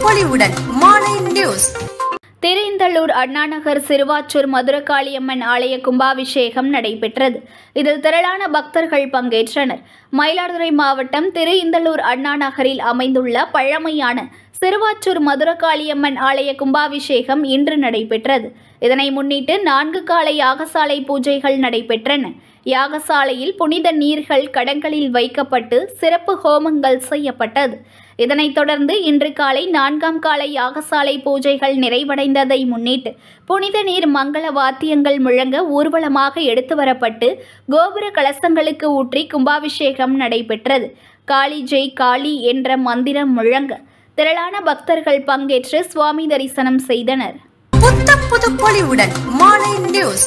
பொலிவுடன் மாலை நியூஸ். திருஇந்தளூர் அண்ணாநகர் சிறுவாச்சூர் மதுரகாளியம்மன் ஆலய கும்பாபிஷேகம் நடைபெற்றது. இதில் திரளான பக்தர்கள் பங்கேற்றனர். மயிலாடுதுறை மாவட்டம் திருஇந்தளூர் அண்ணாநகரில் அமைந்துள்ள பழமையான சிறுவாச்சூர் மதுரகாளியம்மன் ஆலய கும்பாபிஷேகம் இன்று நடைபெற்றது. இதனை முன்னிட்டு 4 கால யாகசாலை பூஜைகள் நடைபெற்றன. யாகசாலையில் புனித நீர்கள் கடங்களில் வைக்கப்பட்டு சிறப்பு ஹோமங்கள் செய்யப்பட்டது. இதனைத் தொடர்ந்து இன்று காலை 4ஆம் கால யாகசாலை பூஜைகள் நிறைவடைந்ததை முன்னிட்டு புனித நீர் மங்கள வாத்தியங்கள் முழங்க ஊர்வலமாக எடுத்து வரப்பட்டு கோபுர கலசங்களுக்கு ஊற்றி கும்பாபிஷேகம் நடைபெற்றது. காளி ஜெய் காளி என்ற மந்திரம் முழங்க திரளான பக்தர்கள் பங்கேற்று சுவாமி தரிசனம் செய்தனர். புத்த புது பொலிவுடன் மாலை நியூஸ்.